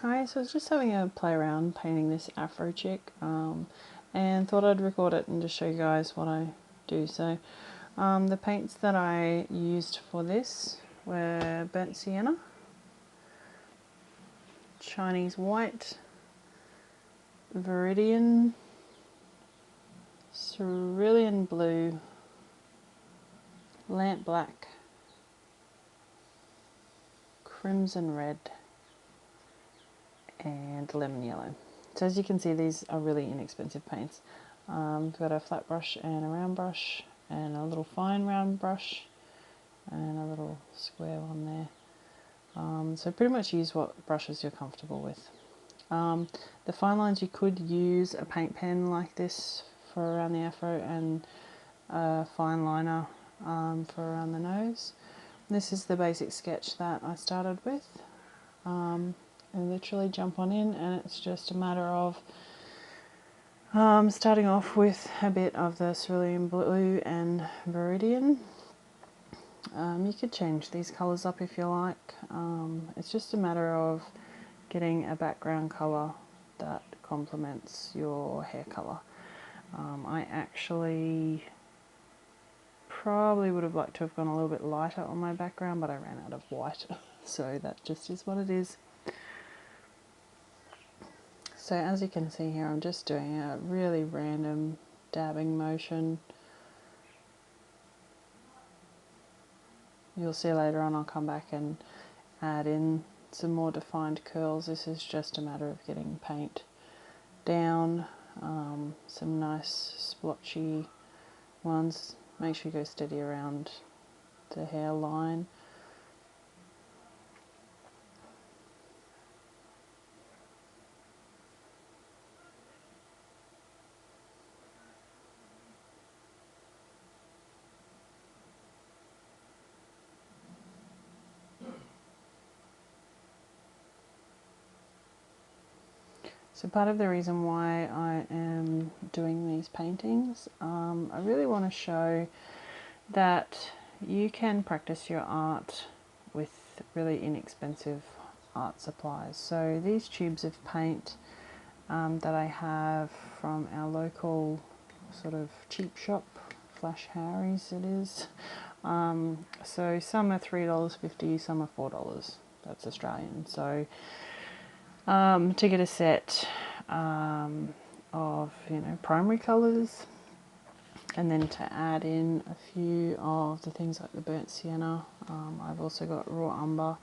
Hi, so I was just having a play around painting this Afro chick, and thought I'd record it and just show you guys what I do. So the paints that I used for this were burnt sienna, Chinese white, viridian, cerulean blue, lamp black, crimson red, and lemon yellow. So as you can see, these are really inexpensive paints. I've got a flat brush and a round brush and a little fine round brush and a little square one there. So pretty much use what brushes you're comfortable with. The fine lines, you could use a paint pen like this for around the afro and a fine liner for around the nose. This is the basic sketch that I started with. And literally jump on in, and it's just a matter of starting off with a bit of the cerulean blue and viridian. You could change these colours up if you like. It's just a matter of getting a background colour that complements your hair colour. I actually probably would have liked to have gone a little bit lighter on my background, but I ran out of white, so that just is what it is. So as you can see here, I'm just doing a really random dabbing motion. You'll see later on I'll come back and add in some more defined curls. This is just a matter of getting paint down, some nice splotchy ones. Make sure you go steady around the hairline. So part of the reason why I am doing these paintings, I really want to show that you can practice your art with really inexpensive art supplies. So these tubes of paint that I have from our local sort of cheap shop, Flash Harry's it is. So some are $3.50, some are $4. That's Australian. So to get a set of primary colours, and then to add in a few of the things like the burnt sienna. I've also got raw umber,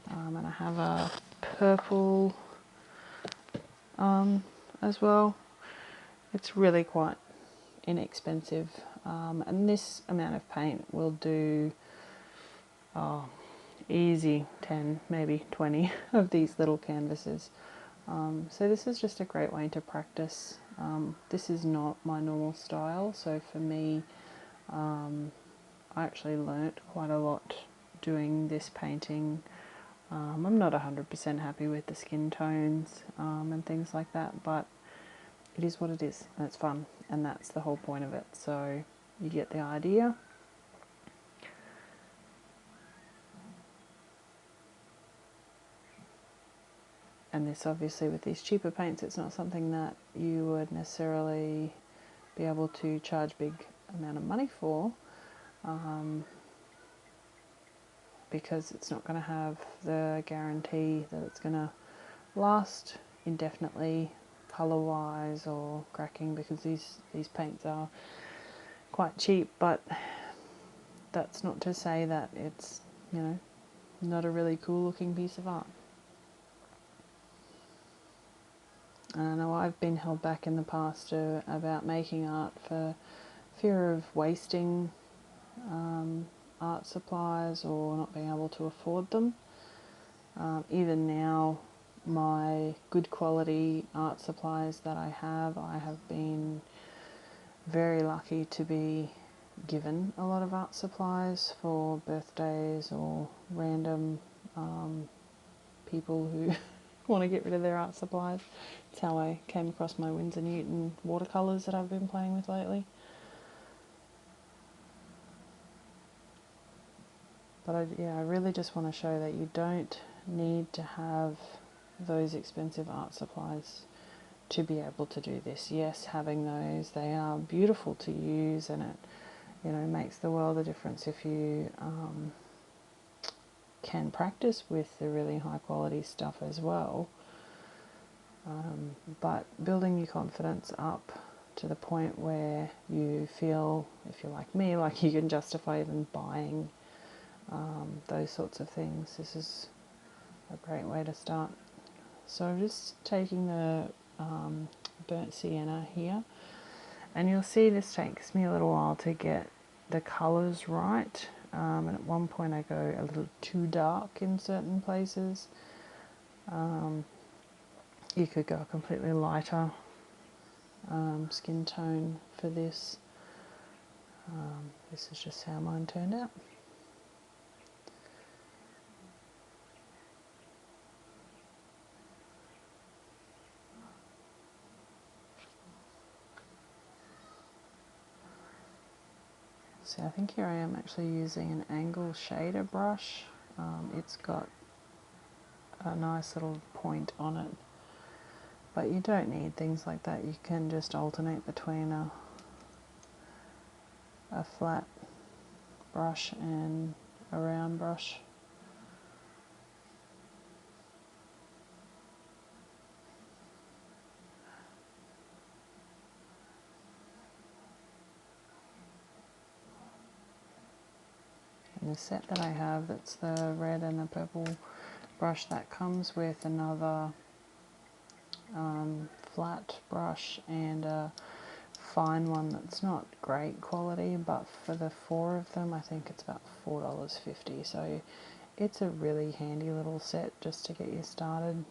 and I have a purple as well. It's really quite inexpensive, and this amount of paint will do easy 10, maybe 20 of these little canvases. So this is just a great way to practice. This is not my normal style, so for me, I actually learnt quite a lot doing this painting. I'm not 100% happy with the skin tones and things like that, but it is what it is, and it's fun, and that's the whole point of it. So you get the idea. And this, obviously, with these cheaper paints, it's not something that you would necessarily be able to charge big amount of money for, because it's not going to have the guarantee that it's going to last indefinitely colour-wise or cracking, because these paints are quite cheap, but that's not to say that it's, not a really cool looking piece of art. I know I've been held back in the past about making art for fear of wasting art supplies or not being able to afford them. Even now, my good quality art supplies that I have been very lucky to be given a lot of art supplies for birthdays or random people who want to get rid of their art supplies. It's how I came across my Winsor Newton watercolours that I've been playing with lately. But I really just want to show that you don't need to have those expensive art supplies to be able to do this. Yes, having those, they are beautiful to use, and it, you know, makes the world a difference if you can practice with the really high quality stuff as well. But building your confidence up to the point where you feel, if you're like me, like you can justify even buying those sorts of things. This is a great way to start. So I'm just taking the burnt sienna here, and you'll see this takes me a little while to get the colours right, and at one point I go a little too dark in certain places. You could go a completely lighter skin tone for this. This is just how mine turned out. So I think here I am actually using an angle shader brush. It's got a nice little point on it, but you don't need things like that. You can just alternate between a flat brush and a round brush. And the set that I have, that's the red and the purple brush, that comes with another flat brush and a fine one that's not great quality, but for the 4 of them I think it's about $4.50. So it's a really handy little set just to get you started,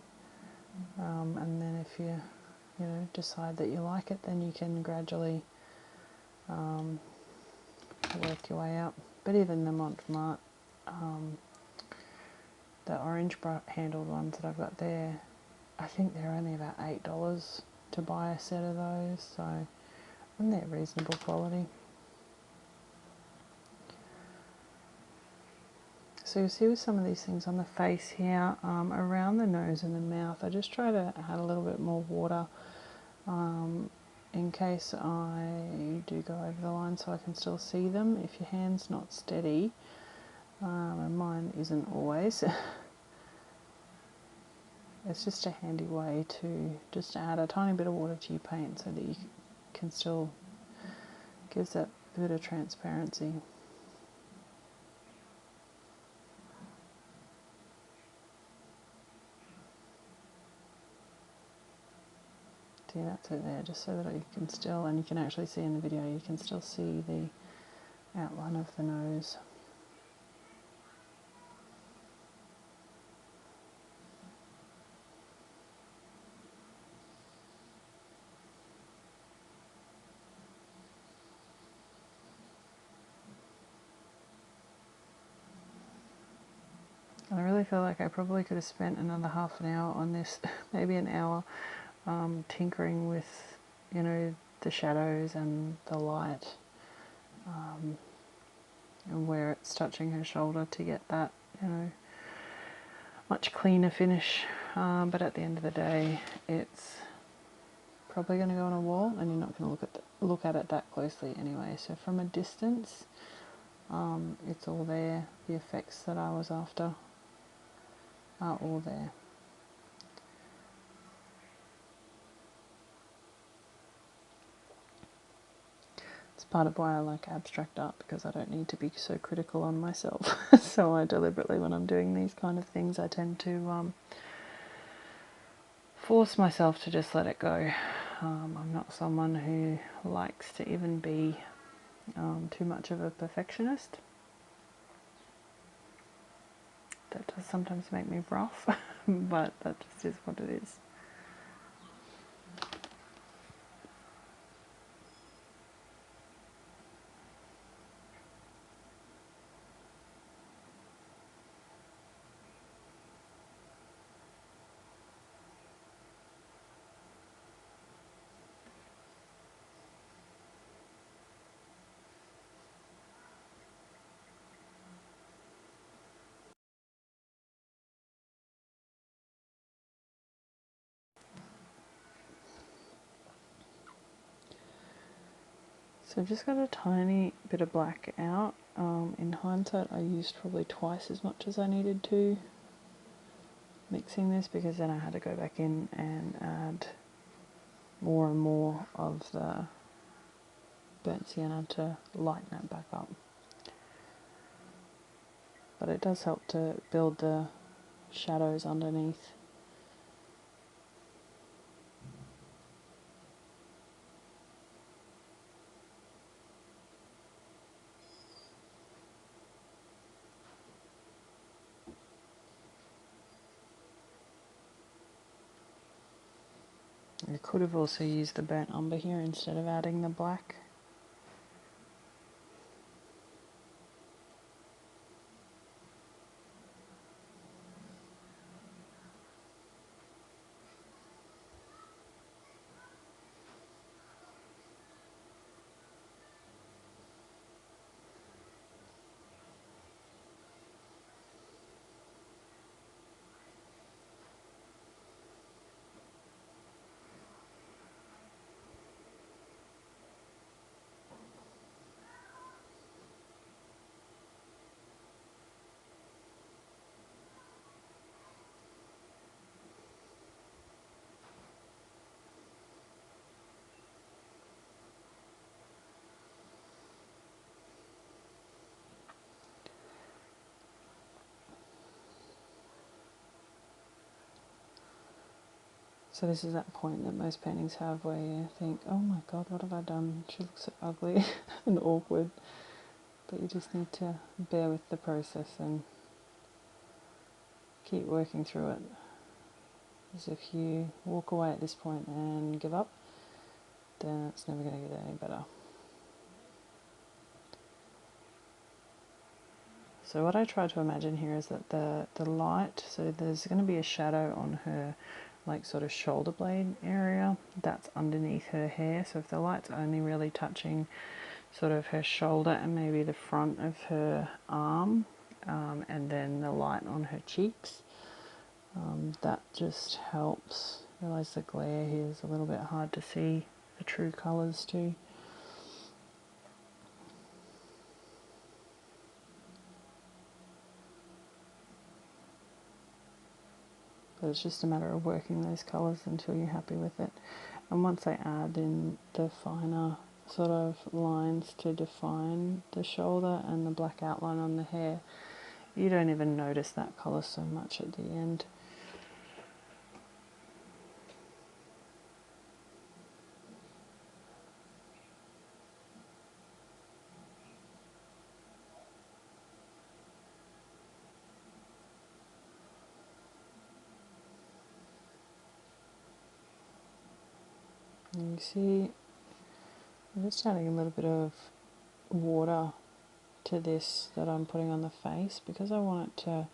and then if you decide that you like it, then you can gradually work your way up. But even the Montmartre, the orange handled ones that I've got there, I think they're only about $8 to buy a set of those, so, and they're reasonable quality. So you see with some of these things on the face here, around the nose and the mouth, I just try to add a little bit more water in case I do go over the line, so I can still see them. If your hand's not steady, and mine isn't always, it's just a handy way to just add a tiny bit of water to your paint so that you can still, gives that bit of transparency. See, that's it there, just so that you can still, and you can actually see in the video, you can still see the outline of the nose. And I really feel like I probably could have spent another half an hour on this, maybe an hour, tinkering with, the shadows and the light, and where it's touching her shoulder to get that, much cleaner finish. But at the end of the day, it's probably going to go on a wall, and you're not going to look at it that closely anyway. So from a distance, it's all there. The effects that I was after are all there. It's part of why I like abstract art, because I don't need to be so critical on myself. So I deliberately, when I'm doing these kind of things, I tend to force myself to just let it go. I'm not someone who likes to even be too much of a perfectionist. That does sometimes make me rough, but that just is what it is. So I've just got a tiny bit of black out. In hindsight, I used probably twice as much as I needed to mixing this, because then I had to go back in and add more and more of the burnt sienna to lighten it back up. But it does help to build the shadows underneath. I could have also used the burnt umber here instead of adding the black. So this is that point that most paintings have where you think, oh my god, what have I done? She looks so ugly and awkward. But you just need to bear with the process and keep working through it. Because if you walk away at this point and give up, then it's never going to get any better. So what I try to imagine here is that the light, so there's going to be a shadow on her like sort of shoulder blade area that's underneath her hair. So if the light's only really touching sort of her shoulder and maybe the front of her arm, and then the light on her cheeks, that just helps. I realise the glare here is a little bit hard to see the true colours too. But it's just a matter of working those colours until you're happy with it. And once I add in the finer sort of lines to define the shoulder and the black outline on the hair, you don't even notice that colour so much at the end. And you see, I'm just adding a little bit of water to this that I'm putting on the face, because I want it to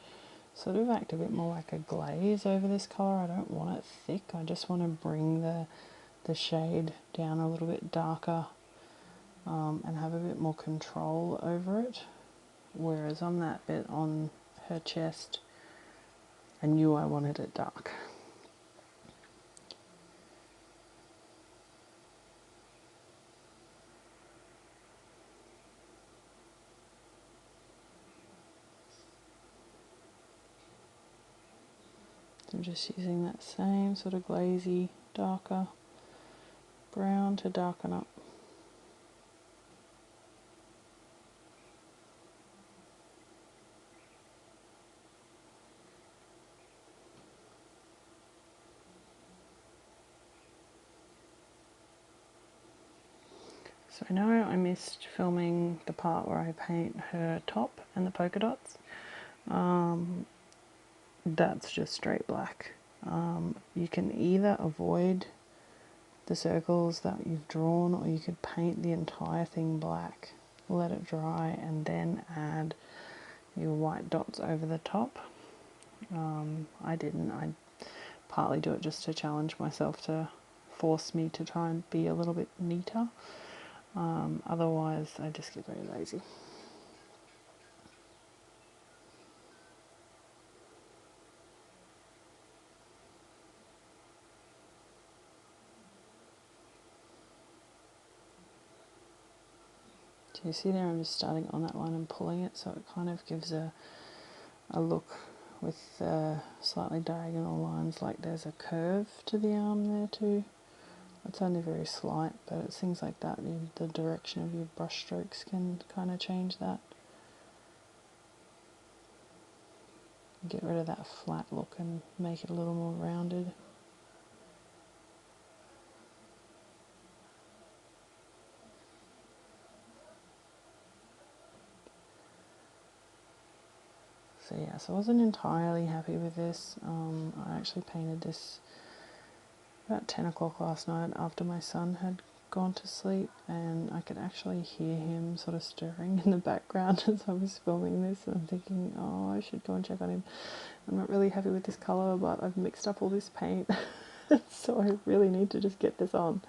sort of act a bit more like a glaze over this colour. I don't want it thick, I just want to bring the shade down a little bit darker, and have a bit more control over it. Whereas on that bit on her chest, I knew I wanted it dark. I'm just using that same sort of glazy, darker brown to darken up. So I know I missed filming the part where I paint her top and the polka dots. That's just straight black. You can either avoid the circles that you've drawn, or you could paint the entire thing black, let it dry, and then add your white dots over the top. I didn't. I partly do it just to challenge myself, to force me to try and be a little bit neater. Otherwise, I just get very lazy. Do you see there? I'm just starting on that line and pulling it, so it kind of gives a look with slightly diagonal lines, like there's a curve to the arm there too. It's only very slight, but it's things like that. The direction of your brush strokes can kind of change that. Get rid of that flat look and make it a little more rounded. So yeah, so I wasn't entirely happy with this. I actually painted this about 10 o'clock last night after my son had gone to sleep, and I could actually hear him sort of stirring in the background as I was filming this, and I'm thinking, oh, I should go and check on him. I'm not really happy with this colour, but I've mixed up all this paint, so I really need to just get this on.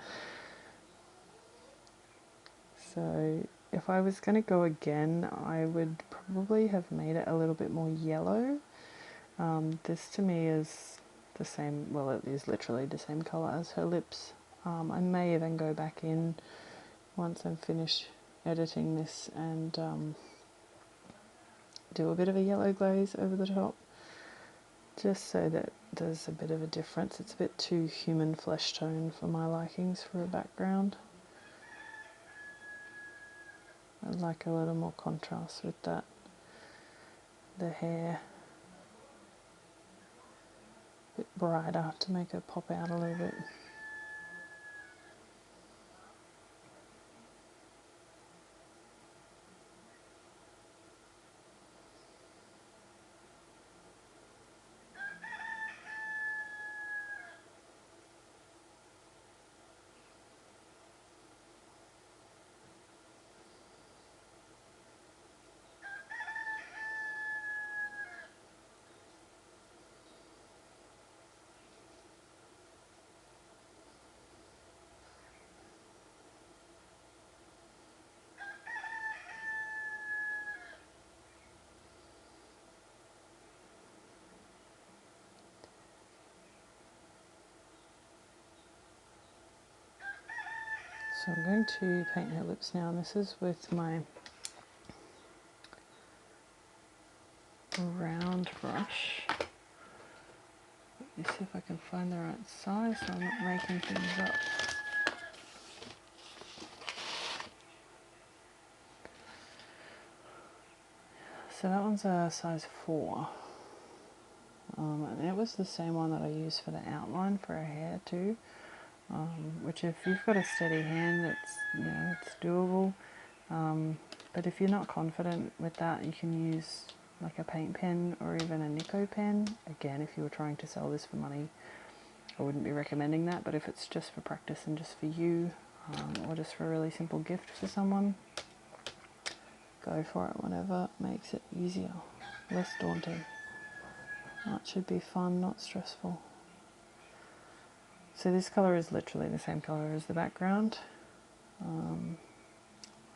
So if I was going to go again, I would probably have made it a little bit more yellow. This to me is the same, well, it is literally the same colour as her lips. I may even go back in once I'm finished editing this and do a bit of a yellow glaze over the top, just so that there's a bit of a difference. It's a bit too human flesh tone for my likings for a background. I'd like a little more contrast with that. The hair a bit brighter to make it pop out a little bit. So I'm going to paint her lips now, and this is with my round brush. Let me see if I can find the right size so I'm not making things up. So that one's a size 4. And it was the same one that I used for the outline for her hair too. Which if you've got a steady hand, it's doable. But if you're not confident with that, you can use like a paint pen or even a Nico pen. Again, if you were trying to sell this for money, I wouldn't be recommending that, but if it's just for practice and just for you, or just for a really simple gift for someone, go for it. Whatever makes it easier, less daunting. That should be fun, not stressful. So this colour is literally the same colour as the background, and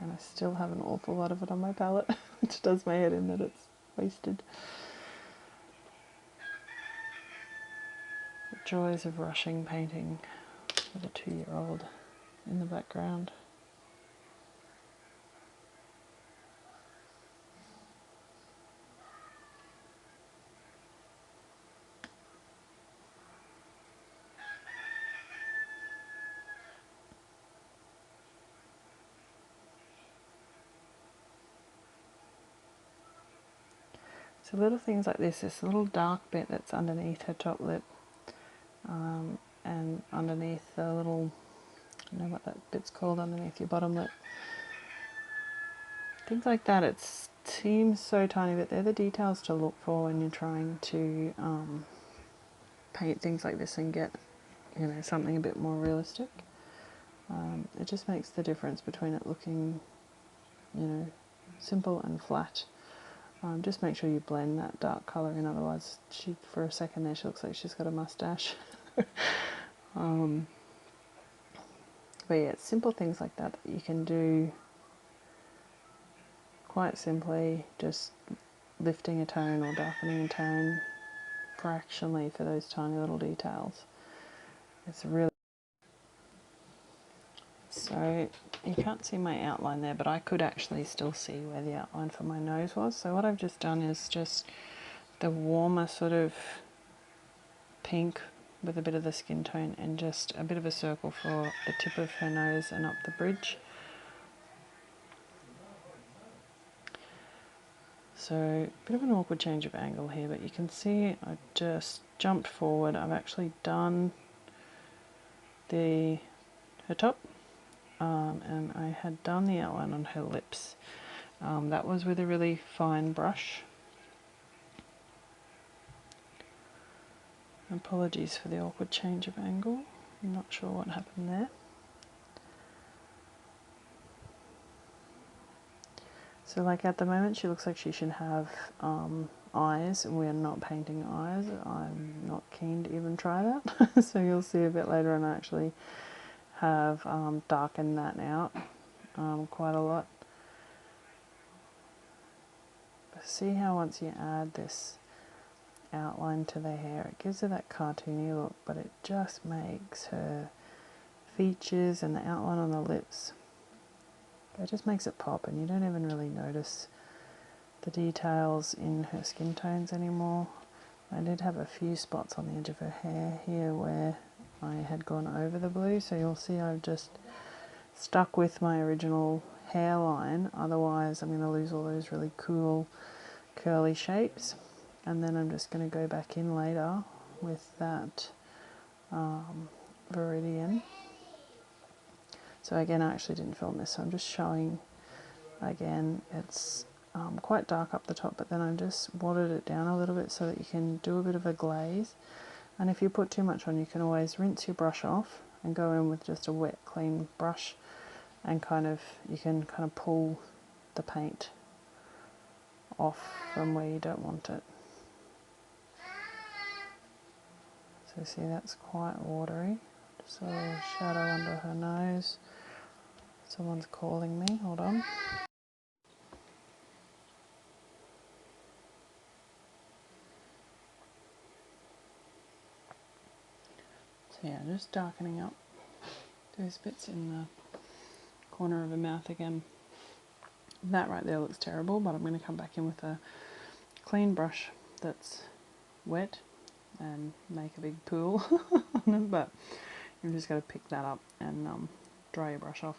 I still have an awful lot of it on my palette, which does my head in that it's wasted. The joys of rushing painting with a 2-year-old in the background. So little things like this little dark bit that's underneath her top lip, and underneath the little, I don't know what that bit's called, underneath your bottom lip. Things like that, it seems so tiny, but they're the details to look for when you're trying to paint things like this and get, something a bit more realistic. It just makes the difference between it looking, simple and flat. Just make sure you blend that dark colour in, otherwise for a second there she looks like she's got a mustache. But yeah, it's simple things like that that you can do quite simply, just lifting a tone or darkening a tone fractionally for those tiny little details. It's really... So you can't see my outline there, but I could actually still see where the outline for my nose was. So what I've just done is just the warmer sort of pink with a bit of the skin tone and just a bit of a circle for the tip of her nose and up the bridge. So a bit of an awkward change of angle here, but you can see I just jumped forward. I've actually done her top, and I had done the outline on her lips. That was with a really fine brush. Apologies for the awkward change of angle. I'm not sure what happened there. So like at the moment she looks like she should have eyes. We're not painting eyes. I'm not keen to even try that. So you'll see a bit later on I actually have darkened that out quite a lot. But see how once you add this outline to the hair, it gives her that cartoony look, but it just makes her features and the outline on the lips, it just makes it pop, and you don't even really notice the details in her skin tones anymore. I did have a few spots on the edge of her hair here where I had gone over the blue, so you'll see I've just stuck with my original hairline, otherwise I'm going to lose all those really cool curly shapes. And then I'm just going to go back in later with that viridian. So again, I actually didn't film this, so I'm just showing again. It's quite dark up the top, but then I've just watered it down a little bit so that you can do a bit of a glaze. And if you put too much on, you can always rinse your brush off and go in with just a wet, clean brush, and you can kind of pull the paint off from where you don't want it. So see, that's quite watery. Just a little shadow under her nose. Someone's calling me, hold on. So yeah, just darkening up those bits in the corner of her mouth again. That right there looks terrible, but I'm going to come back in with a clean brush that's wet and make a big pool on them, but you've just got to pick that up and dry your brush off.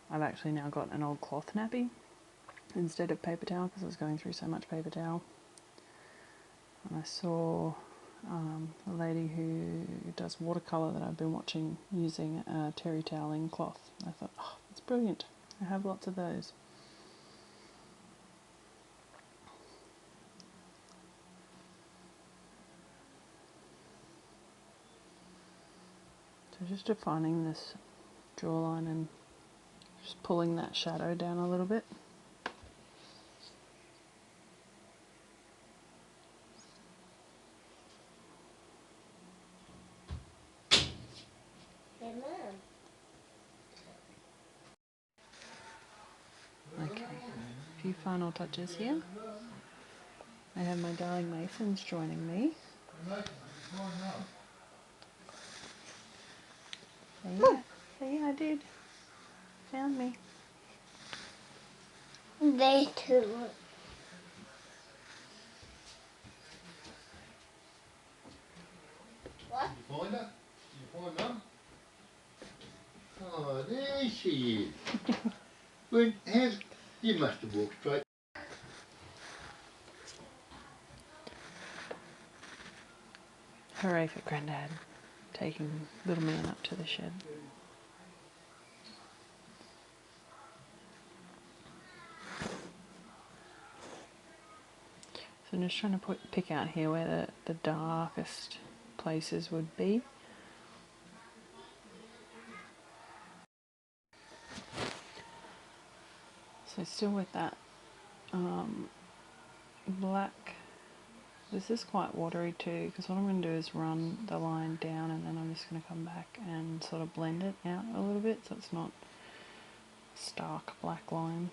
I've actually now got an old cloth nappy instead of paper towel because I was going through so much paper towel. And I saw a lady who does watercolour that I've been watching using a terry toweling cloth. I thought, oh, that's brilliant. I have lots of those. So just defining this jawline and just pulling that shadow down a little bit. Okay, a few final touches here. I have my darling Masons joining me. Yeah, I did. Found me. They too. What? You find her? You find Mum? Oh, there she is. You must have walked straight. Hooray for Grandad, taking little man up to the shed. So I'm just trying to pick out here where the darkest places would be. So still with that black. This is quite watery too, because what I'm going to do is run the line down and then I'm just going to come back and sort of blend it out a little bit so it's not a stark black line.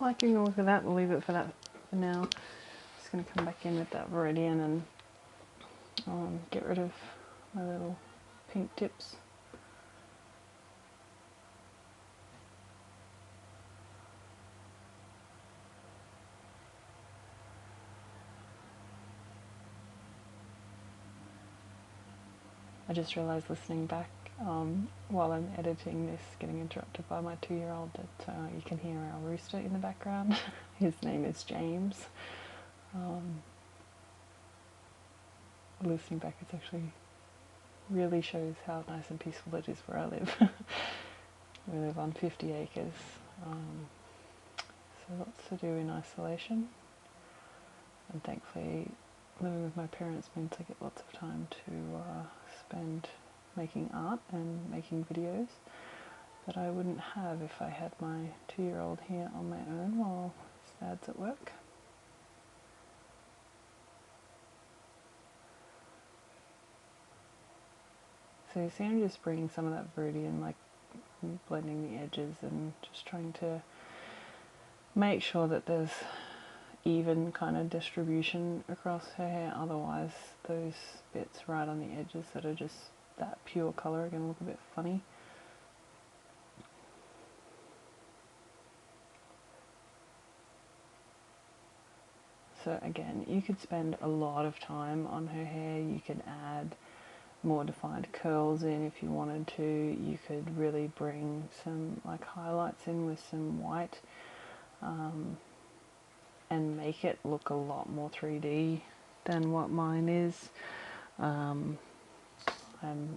liking the look of that. We'll leave it for that for now. Just going to come back in with that viridian and get rid of my little pink tips. I just realised listening back while I'm editing this, getting interrupted by my 2-year-old, that you can hear our rooster in the background. His name is James. Listening back, it's actually really shows how nice and peaceful it is where I live. We live on 50 acres, so lots to do in isolation, and thankfully living with my parents means I get lots of time to spend making art and making videos that I wouldn't have if I had my 2-year-old here on my own while his dad's at work. So you see I'm just bringing some of that viridian, like blending the edges and just trying to make sure that there's even kind of distribution across her hair, otherwise those bits right on the edges that are just that pure colour are going to look a bit funny. So again, you could spend a lot of time on her hair. You could add more defined curls in if you wanted to. You could really bring some like highlights in with some white and make it look a lot more 3D than what mine is. I'm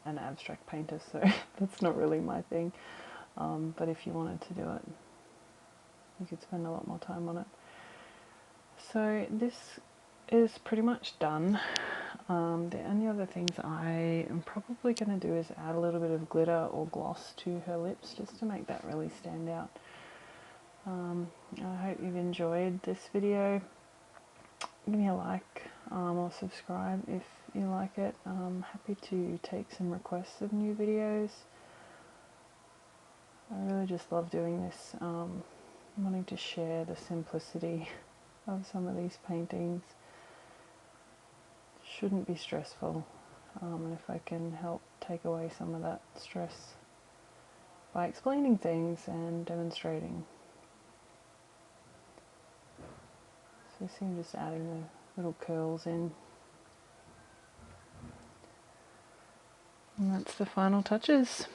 an abstract painter, so that's not really my thing. But if you wanted to do it, you could spend a lot more time on it. So this is pretty much done. The only other things I am probably going to do is add a little bit of glitter or gloss to her lips just to make that really stand out. I hope you've enjoyed this video. Give me a like or subscribe if you like it. I'm happy to take some requests of new videos. I really just love doing this, wanting to share the simplicity of some of these paintings. Shouldn't be stressful, and if I can help take away some of that stress by explaining things and demonstrating. So see, I'm just adding the little curls in. And that's the final touches.